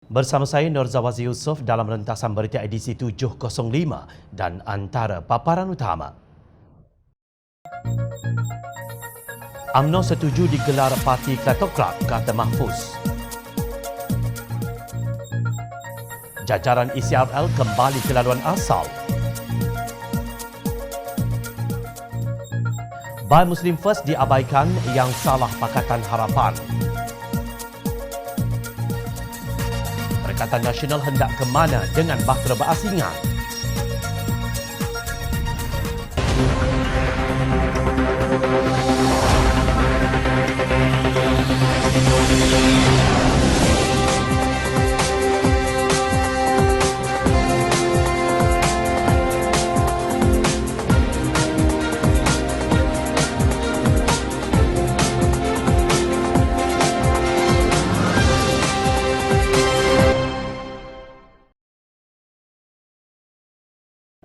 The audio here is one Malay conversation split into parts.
Bersama saya Nur Zawazi Yusof dalam rentasan berita edisi 705 dan antara paparan utama. UMNO setuju digelar parti kleptokrat, kata Mahfuz. Jajaran ECRL kembali ke laluan asal. Buy Muslim First diabaikan yang salah Pakatan Harapan. Perikatan Nasional hendak ke mana dengan bahtera berasingan?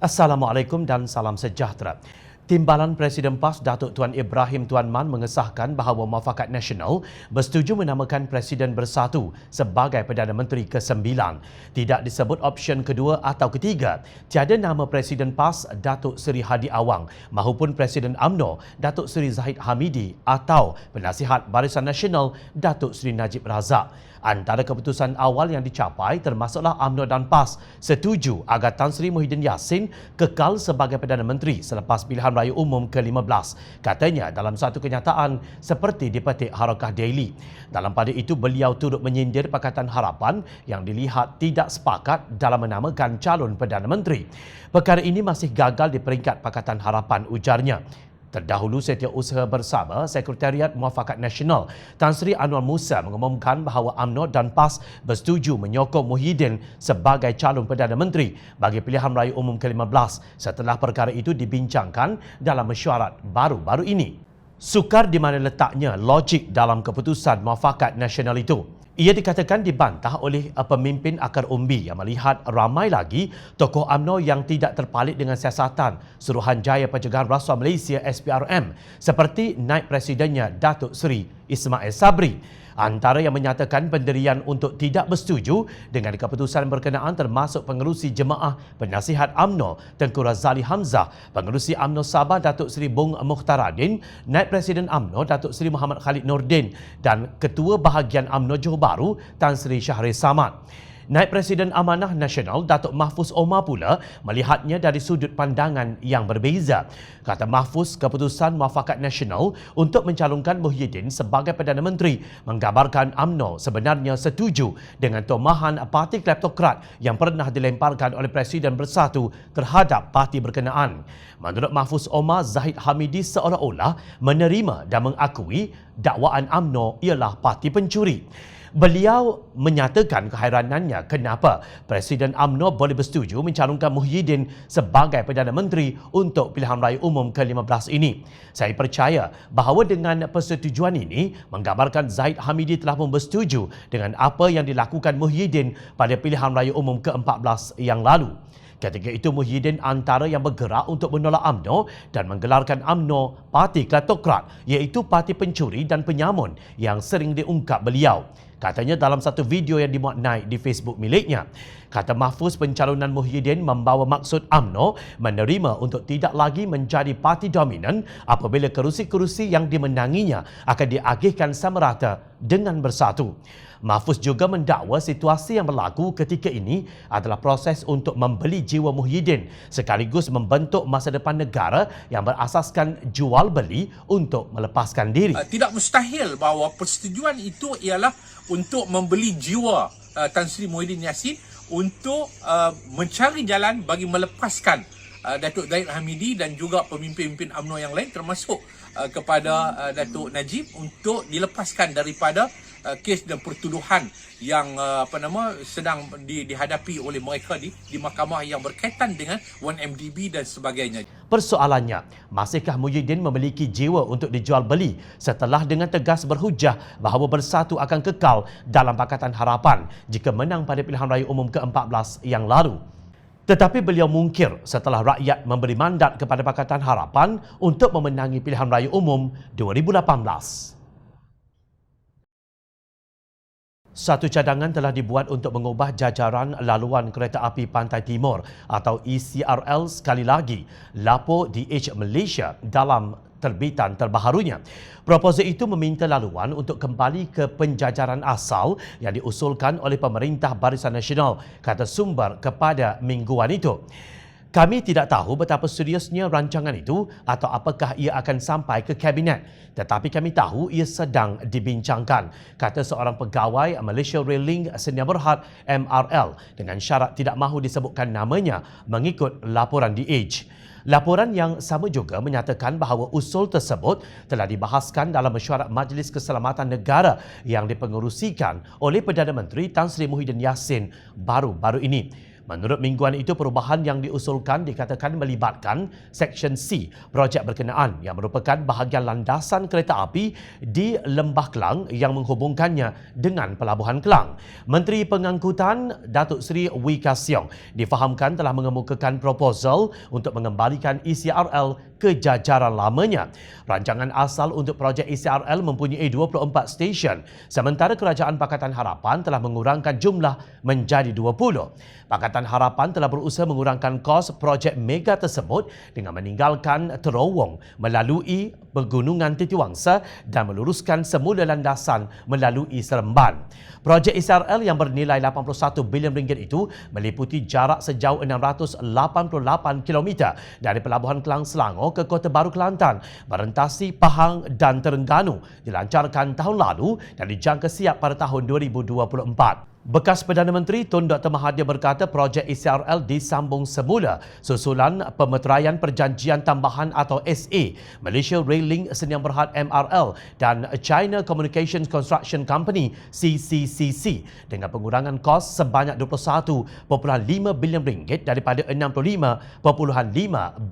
Assalamualaikum dan salam sejahtera. Timbalan Presiden PAS Datuk Tuan Ibrahim Tuan Man mengesahkan bahawa Muafakat Nasional bersetuju menamakan Presiden Bersatu sebagai Perdana Menteri ke-9. Tidak disebut option kedua atau ketiga. Tiada nama Presiden PAS Datuk Seri Hadi Awang mahupun Presiden UMNO Datuk Seri Zahid Hamidi atau Penasihat Barisan Nasional Datuk Seri Najib Razak. Antara keputusan awal yang dicapai termasuklah UMNO dan PAS setuju agar Tan Sri Muhyiddin Yassin kekal sebagai Perdana Menteri selepas pilihan raya umum ke-15. Katanya dalam satu kenyataan seperti dipetik Harakah Daily. Dalam pada itu beliau turut menyindir Pakatan Harapan yang dilihat tidak sepakat dalam menamakan calon Perdana Menteri. Perkara ini masih gagal di peringkat Pakatan Harapan, ujarnya. Terdahulu Setiausaha Bersama Sekretariat Muafakat Nasional Tan Sri Anwar Musa mengumumkan bahawa UMNO dan PAS bersetuju menyokong Muhyiddin sebagai calon Perdana Menteri bagi pilihan raya umum ke-15 setelah perkara itu dibincangkan dalam mesyuarat baru-baru ini. Sukar di mana letaknya logik dalam keputusan Muafakat Nasional itu. Ia dikatakan dibantah oleh pemimpin akar umbi yang melihat ramai lagi tokoh UMNO yang tidak terpalit dengan siasatan Suruhanjaya Pencegahan Rasuah Malaysia SPRM seperti Naib Presidennya Datuk Seri Ismail Sabri. Antara yang menyatakan pendirian untuk tidak bersetuju dengan keputusan berkenaan termasuk pengerusi Jemaah Penasihat UMNO Tengku Razali Hamzah, pengerusi UMNO Sabah Datuk Seri Bung Mukhtaradin, Naib Presiden UMNO Datuk Seri Muhammad Khalid Nordin dan Ketua Bahagian UMNO Johor Bahru Tan Sri Syahrir Samad. Naib Presiden Amanah Nasional Datuk Mahfuz Omar pula melihatnya dari sudut pandangan yang berbeza. Kata Mahfuz, keputusan Muafakat Nasional untuk mencalonkan Muhyiddin sebagai Perdana Menteri menggambarkan UMNO sebenarnya setuju dengan tomahan parti kleptokrat yang pernah dilemparkan oleh Presiden Bersatu terhadap parti berkenaan. Menurut Mahfuz Omar, Zahid Hamidi seolah-olah menerima dan mengakui dakwaan UMNO ialah parti pencuri. Beliau menyatakan kehairanannya kenapa Presiden UMNO boleh bersetuju mencalonkan Muhyiddin sebagai Perdana Menteri untuk pilihan raya umum ke-15 ini. Saya percaya bahawa dengan persetujuan ini menggambarkan Zahid Hamidi telah pun bersetuju dengan apa yang dilakukan Muhyiddin pada pilihan raya umum ke-14 yang lalu. Ketika itu Muhyiddin antara yang bergerak untuk menolak UMNO dan menggelarkan UMNO parti kleptokrat, iaitu parti pencuri dan penyamun yang sering diungkap beliau. Katanya dalam satu video yang dimuat naik di Facebook miliknya. Kata Mahfuz, pencalonan Muhyiddin membawa maksud UMNO menerima untuk tidak lagi menjadi parti dominan apabila kerusi-kerusi yang dimenanginya akan diagihkan sama rata dengan Bersatu. Mahfuz juga mendakwa situasi yang berlaku ketika ini adalah proses untuk membeli jiwa Muhyiddin sekaligus membentuk masa depan negara yang berasaskan jual beli untuk melepaskan diri. Tidak mustahil bahawa persetujuan itu ialah untuk membeli jiwa Tan Sri Muhyiddin Yassin untuk mencari jalan bagi melepaskan Datuk Zahid Hamidi dan juga pemimpin-pemimpin UMNO yang lain termasuk kepada Datuk Najib untuk dilepaskan daripada kes dan pertuduhan yang sedang dihadapi oleh mereka di mahkamah yang berkaitan dengan 1MDB dan sebagainya. Persoalannya, masihkah Muhyiddin memiliki jiwa untuk dijual beli setelah dengan tegas berhujah bahawa Bersatu akan kekal dalam Pakatan Harapan jika menang pada pilihan raya umum ke-14 yang lalu? Tetapi beliau mungkir setelah rakyat memberi mandat kepada Pakatan Harapan untuk memenangi pilihan raya umum 2018. Satu cadangan telah dibuat untuk mengubah jajaran laluan kereta api Pantai Timur atau ECRL sekali lagi, lapor DH Malaysia dalam terbitan terbaharunya. Proposal itu meminta laluan untuk kembali ke penjajaran asal yang diusulkan oleh Pemerintah Barisan Nasional, kata sumber kepada mingguan itu. Kami tidak tahu betapa seriusnya rancangan itu atau apakah ia akan sampai ke Kabinet. Tetapi kami tahu ia sedang dibincangkan, kata seorang pegawai Malaysia Rail Link Sdn Bhd MRL dengan syarat tidak mahu disebutkan namanya mengikut laporan DH. Laporan yang sama juga menyatakan bahawa usul tersebut telah dibahaskan dalam mesyuarat Majlis Keselamatan Negara yang dipengerusikan oleh Perdana Menteri Tan Sri Muhyiddin Yassin baru-baru ini. Menurut mingguan itu, perubahan yang diusulkan dikatakan melibatkan Seksyen C projek berkenaan yang merupakan bahagian landasan kereta api di Lembah Kelang yang menghubungkannya dengan Pelabuhan Kelang. Menteri Pengangkutan Datuk Seri Wee Ka Siong difahamkan telah mengemukakan proposal untuk mengembalikan ECRL ke jajaran lamanya. Rancangan asal untuk projek ECRL mempunyai 24 stesen, sementara Kerajaan Pakatan Harapan telah mengurangkan jumlah menjadi 20. Pakatan Harapan telah berusaha mengurangkan kos projek mega tersebut dengan meninggalkan terowong melalui Pegunungan Titiwangsa dan meluruskan semula landasan melalui Seremban. Projek ECRL yang bernilai 81 bilion ringgit itu meliputi jarak sejauh 688 km dari Pelabuhan Kelang Selangor ke Kota Baru Kelantan, merentasi Pahang dan Terengganu, dilancarkan tahun lalu dan dijangka siap pada tahun 2024. Bekas Perdana Menteri Tun Dr. Mahathir berkata projek ECRL disambung semula susulan pemeteraian perjanjian tambahan atau SA Malaysia Rail Link Sdn Bhd MRL dan China Communications Construction Company CCCC dengan pengurangan kos sebanyak 21.5 bilion ringgit daripada 65.5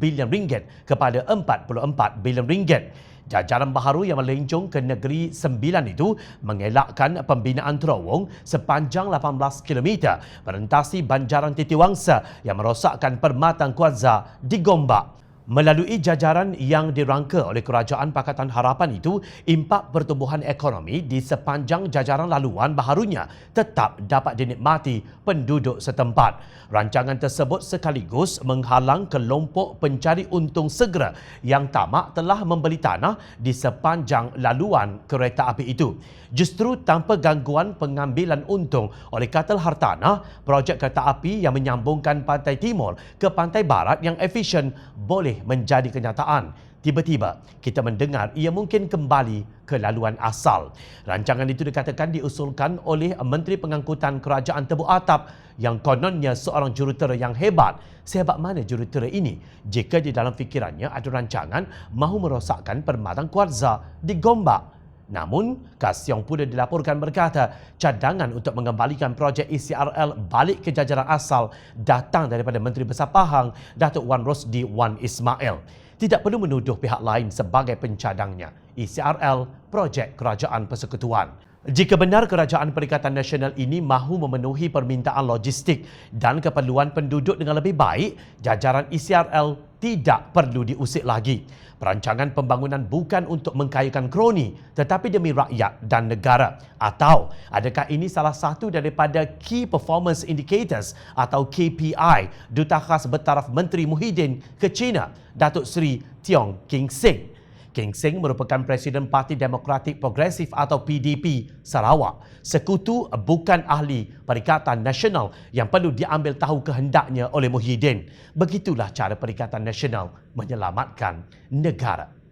bilion ringgit kepada 44 bilion ringgit. Jajaran baharu yang melencong ke Negeri Sembilan itu mengelakkan pembinaan terowong sepanjang 18 km merentasi Banjaran Titiwangsa yang merosakkan permatan kuarza di Gombak. Melalui jajaran yang dirangka oleh Kerajaan Pakatan Harapan itu, impak pertumbuhan ekonomi di sepanjang jajaran laluan baharunya tetap dapat dinikmati penduduk setempat. Rancangan tersebut sekaligus menghalang kelompok pencari untung segera yang tamak telah membeli tanah di sepanjang laluan kereta api itu. Justru tanpa gangguan pengambilan untung oleh katal hartanah, projek kereta api yang menyambungkan Pantai Timur ke Pantai Barat yang efisien boleh menjadi kenyataan. Tiba-tiba, kita mendengar ia mungkin kembali ke laluan asal. Rancangan itu dikatakan diusulkan oleh Menteri Pengangkutan Kerajaan Tebu Atap yang kononnya seorang jurutera yang hebat. Sehebat mana jurutera ini jika di dalam fikirannya ada rancangan mahu merosakkan permatan kuarza di Gombak? Namun, Ka Siong pula dilaporkan berkata cadangan untuk mengembalikan projek ECRL balik ke jajaran asal datang daripada Menteri Besar Pahang, Datuk Wan Rosdi Wan Ismail. Tidak perlu menuduh pihak lain sebagai pencadangnya. ECRL, projek Kerajaan Persekutuan. Jika benar Kerajaan Perikatan Nasional ini mahu memenuhi permintaan logistik dan keperluan penduduk dengan lebih baik, jajaran ECRL tidak perlu diusik lagi. Perancangan pembangunan bukan untuk mengkayakan kroni tetapi demi rakyat dan negara. Atau adakah ini salah satu daripada Key Performance Indicators atau KPI Duta Khas Bertaraf Menteri Muhyiddin ke China, Datuk Seri Tiong King Seng? King Seng merupakan Presiden Parti Demokratik Progresif atau PDP Sarawak. Sekutu bukan ahli Perikatan Nasional yang perlu diambil tahu kehendaknya oleh Muhyiddin. Begitulah cara Perikatan Nasional menyelamatkan negara.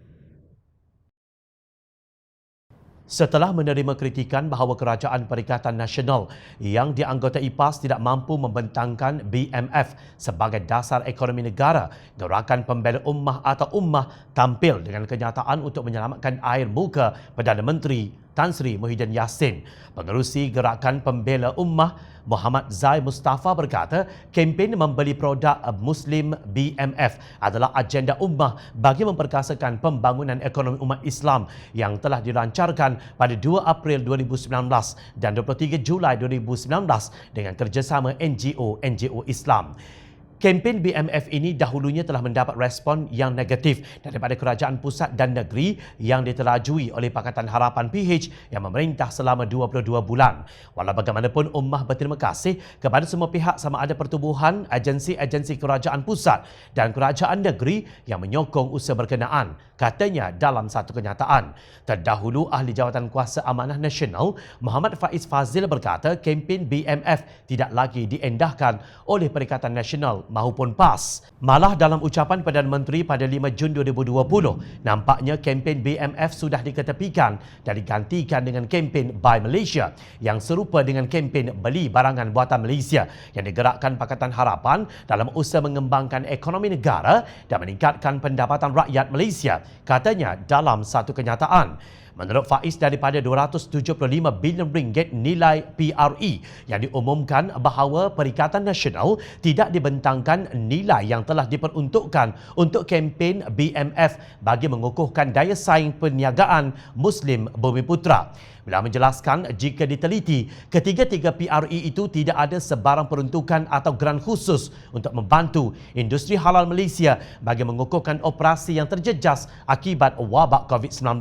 Setelah menerima kritikan bahawa Kerajaan Perikatan Nasional yang dianggotai PAS tidak mampu membentangkan BMF sebagai dasar ekonomi negara, Gerakan Pembela Ummah atau Ummah tampil dengan kenyataan untuk menyelamatkan air muka Perdana Menteri Tan Sri Muhyiddin Yassin. Pengerusi Gerakan Pembela Ummah Muhammad Zai Mustafa berkata, kempen membeli produk Muslim BMF adalah agenda ummah bagi memperkasakan pembangunan ekonomi umat Islam yang telah dilancarkan pada 2 April 2019 dan 23 Julai 2019 dengan kerjasama NGO Islam. Kempen BMF ini dahulunya telah mendapat respon yang negatif daripada kerajaan pusat dan negeri yang diterajui oleh Pakatan Harapan PH yang memerintah selama 22 bulan. Walau bagaimanapun, ummah berterima kasih kepada semua pihak sama ada pertubuhan, agensi-agensi kerajaan pusat dan kerajaan negeri yang menyokong usaha berkenaan, katanya dalam satu kenyataan. Terdahulu, Ahli Jawatan Kuasa Amanah Nasional Muhammad Faiz Fazil berkata kempen BMF tidak lagi diendahkan oleh Perikatan Nasional maupun PAS. Malah dalam ucapan Perdana Menteri pada 5 Jun 2020, nampaknya kempen BMF sudah diketepikan dan digantikan dengan kempen Buy Malaysia yang serupa dengan kempen beli barangan buatan Malaysia yang digerakkan Pakatan Harapan dalam usaha mengembangkan ekonomi negara dan meningkatkan pendapatan rakyat Malaysia, katanya dalam satu kenyataan. Menurut Faiz, daripada 275 bilion ringgit nilai PRE yang diumumkan bahawa Perikatan Nasional tidak dibentangkan nilai yang telah diperuntukkan untuk kempen BMF bagi mengukuhkan daya saing perniagaan Muslim Bumiputera. Beliau menjelaskan jika diteliti, ketiga-tiga PRE itu tidak ada sebarang peruntukan atau geran khusus untuk membantu industri halal Malaysia bagi mengukuhkan operasi yang terjejas akibat wabak COVID-19.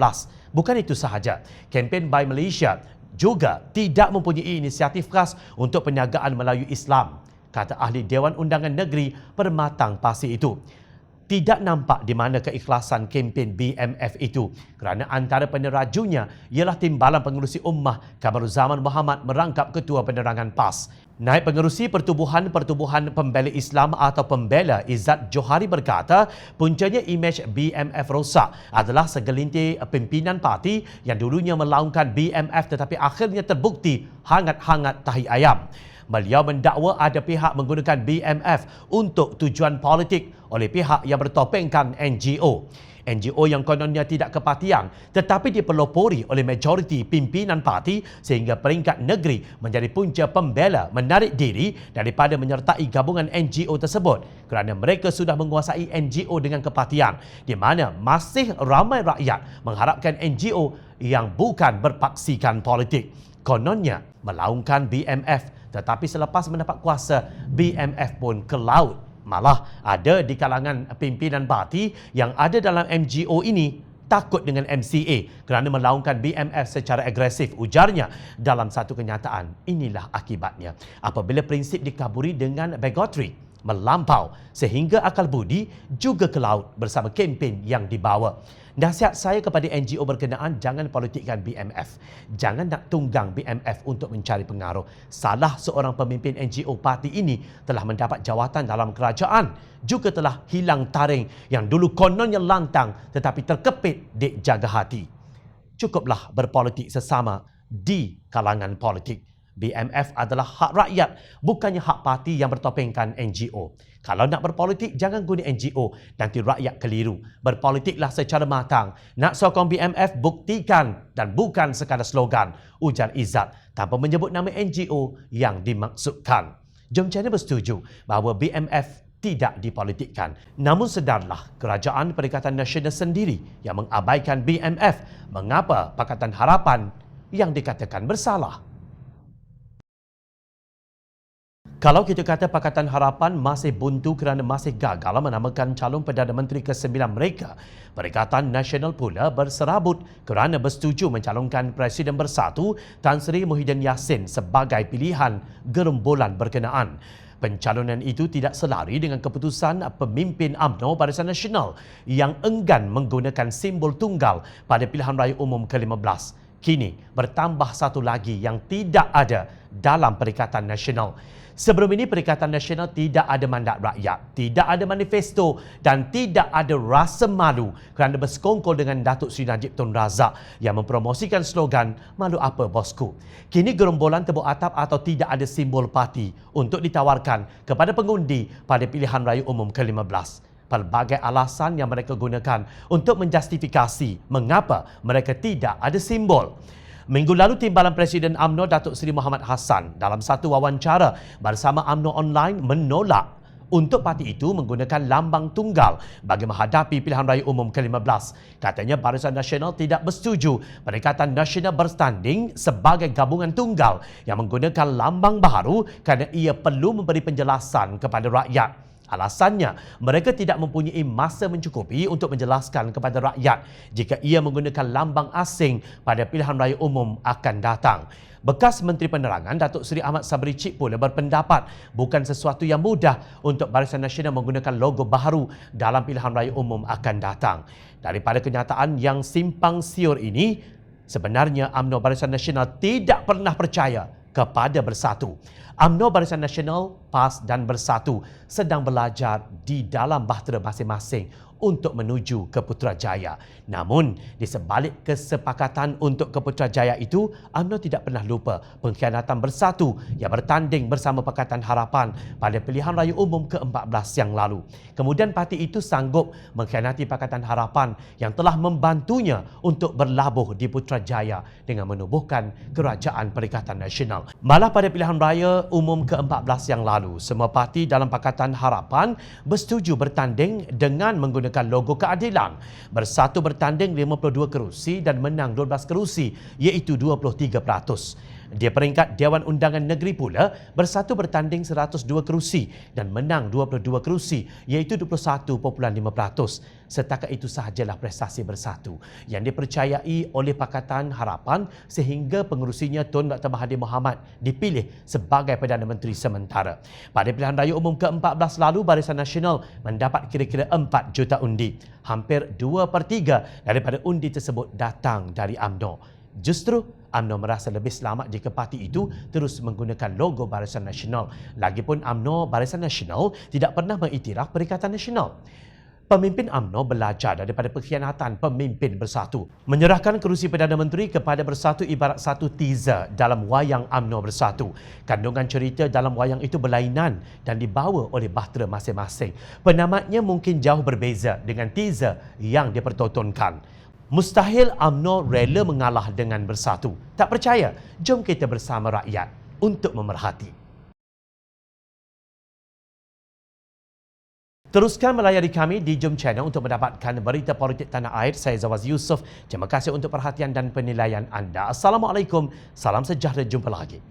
Bukan itu sahaja, kempen Buy Malaysia juga tidak mempunyai inisiatif khas untuk perniagaan Melayu Islam, kata Ahli Dewan Undangan Negeri Permatang Pasir itu. Tidak nampak di mana keikhlasan kempen BMF itu kerana antara penerajunya ialah Timbalan Pengerusi Ummah Kamaruzaman Muhammad merangkap Ketua Penerangan PAS. Naib Pengerusi Pertubuhan Pembela Islam atau Pembela Izzat Johari berkata puncanya imej BMF rosak adalah segelintir pimpinan parti yang dulunya melaungkan BMF tetapi akhirnya terbukti hangat-hangat tahi ayam. Beliau mendakwa ada pihak menggunakan BMF untuk tujuan politik oleh pihak yang bertopengkan NGO. NGO yang kononnya tidak kepartian tetapi dipelopori oleh majoriti pimpinan parti sehingga peringkat negeri menjadi punca pembela menarik diri daripada menyertai gabungan NGO tersebut kerana mereka sudah menguasai NGO dengan kepartian, di mana masih ramai rakyat mengharapkan NGO yang bukan berpaksikan politik. Kononnya melaungkan BMF tetapi selepas mendapat kuasa, BMF pun ke laut. Malah ada di kalangan pimpinan parti yang ada dalam NGO ini takut dengan MCA kerana melaungkan BMF secara agresif, ujarnya dalam satu kenyataan. Inilah akibatnya apabila prinsip dikaburi dengan bigotry melampau sehingga akal budi juga ke laut bersama kempen yang dibawa. Nasihat saya kepada NGO berkenaan, jangan politikkan BMF. Jangan nak tunggang BMF untuk mencari pengaruh. Salah seorang pemimpin NGO parti ini telah mendapat jawatan dalam kerajaan. Juga telah hilang taring yang dulu kononnya lantang tetapi terkepit di jaga hati. Cukuplah berpolitik sesama di kalangan politik. BMF adalah hak rakyat, bukannya hak parti yang bertopengkan NGO. Kalau nak berpolitik, jangan guna NGO, nanti rakyat keliru. Berpolitiklah secara matang. Nak sokong BMF, buktikan dan bukan sekadar slogan, ujar Izzat tanpa menyebut nama NGO yang dimaksudkan. Jom channel bersetuju bahawa BMF tidak dipolitikkan. Namun sedarlah kerajaan Perikatan Nasional sendiri yang mengabaikan BMF. Mengapa Pakatan Harapan yang dikatakan bersalah? Kalau kita kata Pakatan Harapan masih buntu kerana masih gagal menamakan calon Perdana Menteri ke-9 mereka, Perikatan Nasional pula berserabut kerana bersetuju mencalonkan Presiden Bersatu Tan Sri Muhyiddin Yassin sebagai pilihan gerombolan berkenaan. Pencalonan itu tidak selari dengan keputusan pemimpin UMNO Barisan Nasional yang enggan menggunakan simbol tunggal pada pilihan raya umum ke-15. Kini bertambah satu lagi yang tidak ada dalam Perikatan Nasional. Sebelum ini, Perikatan Nasional tidak ada mandat rakyat, tidak ada manifesto dan tidak ada rasa malu kerana bersekongkol dengan Datuk Seri Najib Tun Razak yang mempromosikan slogan "Malu apa bosku". Kini gerombolan tebuk atap atau tidak ada simbol parti untuk ditawarkan kepada pengundi pada pilihan raya umum ke-15. Pelbagai alasan yang mereka gunakan untuk menjustifikasi mengapa mereka tidak ada simbol. Minggu lalu, Timbalan Presiden UMNO Datuk Seri Muhammad Hassan dalam satu wawancara bersama UMNO Online menolak untuk parti itu menggunakan lambang tunggal bagi menghadapi pilihan raya umum ke-15. Katanya Barisan Nasional tidak bersetuju Perikatan Nasional berstanding sebagai gabungan tunggal yang menggunakan lambang baharu kerana ia perlu memberi penjelasan kepada rakyat. Alasannya, mereka tidak mempunyai masa mencukupi untuk menjelaskan kepada rakyat jika ia menggunakan lambang asing pada pilihan raya umum akan datang. Bekas Menteri Penerangan Datuk Seri Ahmad Sabri Cik pula berpendapat bukan sesuatu yang mudah untuk Barisan Nasional menggunakan logo baharu dalam pilihan raya umum akan datang. Daripada kenyataan yang simpang siur ini, sebenarnya UMNO Barisan Nasional tidak pernah percaya kepada Bersatu. UMNO Barisan Nasional, PAS dan Bersatu sedang belajar di dalam bahtera masing-masing untuk menuju ke Putrajaya. Namun, di sebalik kesepakatan untuk ke Putrajaya itu, UMNO tidak pernah lupa pengkhianatan Bersatu yang bertanding bersama Pakatan Harapan pada pilihan raya umum ke-14 yang lalu. Kemudian parti itu sanggup mengkhianati Pakatan Harapan yang telah membantunya untuk berlabuh di Putrajaya dengan menubuhkan Kerajaan Perikatan Nasional. Malah pada pilihan raya umum ke-14 yang lalu, semua parti dalam Pakatan Harapan bersetuju bertanding dengan menggunakan logo keadilan. Bersatu bertanding 52 kerusi dan menang 12 kerusi, iaitu 23%. Di peringkat Dewan Undangan Negeri pula, Bersatu bertanding 102 kerusi dan menang 22 kerusi, iaitu 21.5%. Setakat itu sahajalah prestasi Bersatu yang dipercayai oleh Pakatan Harapan sehingga pengerusinya Tun Dr. Mahathir Mohamad dipilih sebagai Perdana Menteri sementara. Pada pilihan raya umum ke-14 lalu, Barisan Nasional mendapat kira-kira 4 juta undi. Hampir 2/3 daripada undi tersebut datang dari UMNO. Justru UMNO merasa lebih selamat jika parti itu terus menggunakan logo Barisan Nasional. Lagipun UMNO Barisan Nasional tidak pernah mengiktiraf Perikatan Nasional. Pemimpin UMNO belajar daripada pengkhianatan pemimpin Bersatu. Menyerahkan kerusi Perdana Menteri kepada Bersatu ibarat satu teaser dalam wayang UMNO Bersatu. Kandungan cerita dalam wayang itu berlainan dan dibawa oleh bahtera masing-masing. Penamatnya mungkin jauh berbeza dengan teaser yang dipertontonkan. Mustahil UMNO rela mengalah dengan Bersatu. Tak percaya? Jom kita bersama rakyat untuk memerhati. Teruskan melayari kami di Jom Channel untuk mendapatkan berita politik tanah air. Saya Zawaz Yusof. Terima kasih untuk perhatian dan penilaian anda. Assalamualaikum. Salam sejahtera. Jumpa lagi.